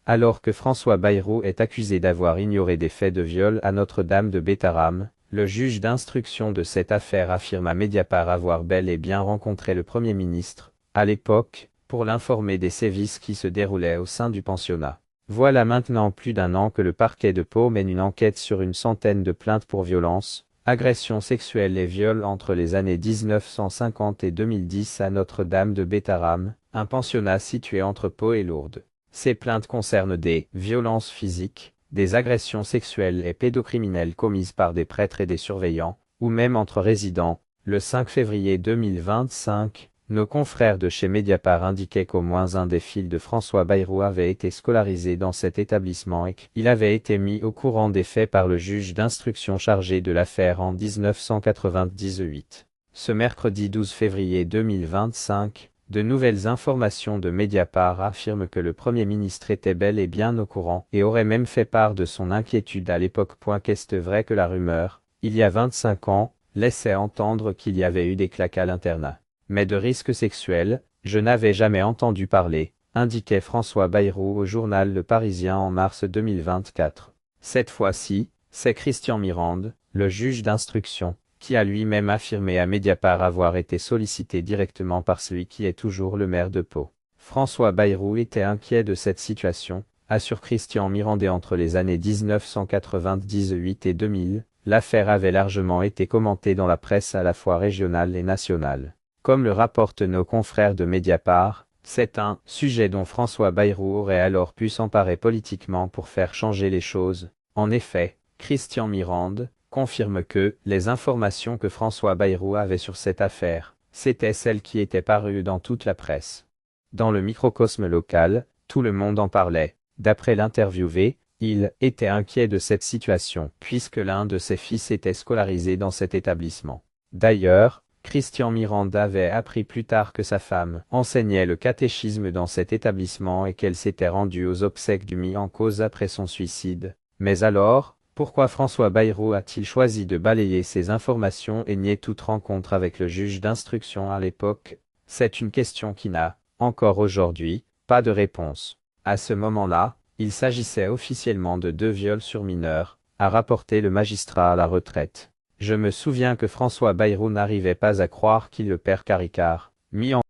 Alors que François Bayrou est accusé d'avoir ignoré des faits de viol à Notre-Dame de Bétarame, le juge d'instruction de cette affaire affirme à Mediapart avoir bel et bien rencontré le Premier ministre, à l'époque, pour l'informer des sévices qui se déroulaient au sein du pensionnat. Voilà maintenant plus d'un an que le parquet de Pau mène une enquête sur une centaine de plaintes pour violences, agressions sexuelles et viols entre les années 1950 et 2010 à Notre-Dame de Bétarame, un pensionnat situé entre Pau et Lourdes. Ces plaintes concernent des violences physiques, des agressions sexuelles et pédocriminelles commises par des prêtres et des surveillants, ou même entre résidents. Le 5 février 2025, nos confrères de chez Mediapart indiquaient qu'au moins un des fils de François Bayrou avait été scolarisé dans cet établissement et qu'il avait été mis au courant des faits par le juge d'instruction chargé de l'affaire en 1998. Ce mercredi 12 février 2025, de nouvelles informations de Mediapart affirment que le Premier ministre était bel et bien au courant et aurait même fait part de son inquiétude à l'époque. Qu'est-ce vrai que la rumeur, il y a 25 ans, laissait entendre qu'il y avait eu des claques à l'internat. Mais de risques sexuels, je n'avais jamais entendu parler, indiquait François Bayrou au journal Le Parisien en mars 2024. Cette fois-ci, c'est Christian Mirande, le juge d'instruction, qui a lui-même affirmé à Mediapart avoir été sollicité directement par celui qui est toujours le maire de Pau. François Bayrou était inquiet de cette situation, assure Christian Mirande. Entre les années 1998 et 2000, l'affaire avait largement été commentée dans la presse à la fois régionale et nationale. Comme le rapportent nos confrères de Mediapart, c'est un sujet dont François Bayrou aurait alors pu s'emparer politiquement pour faire changer les choses. En effet, Christian Mirande confirme que les informations que François Bayrou avait sur cette affaire, c'étaient celles qui étaient parues dans toute la presse. Dans le microcosme local, tout le monde en parlait. D'après l'interviewé, il était inquiet de cette situation, puisque l'un de ses fils était scolarisé dans cet établissement. D'ailleurs, Christian Mirande avait appris plus tard que sa femme enseignait le catéchisme dans cet établissement et qu'elle s'était rendue aux obsèques du mis en cause après son suicide. Mais alors, pourquoi François Bayrou a-t-il choisi de balayer ces informations et nier toute rencontre avec le juge d'instruction à l'époque? C'est une question qui n'a, encore aujourd'hui, pas de réponse. À ce moment-là, il s'agissait officiellement de 2 viols sur mineurs, a rapporté le magistrat à la retraite. Je me souviens que François Bayrou n'arrivait pas à croire qu'il le père Caricart, mis en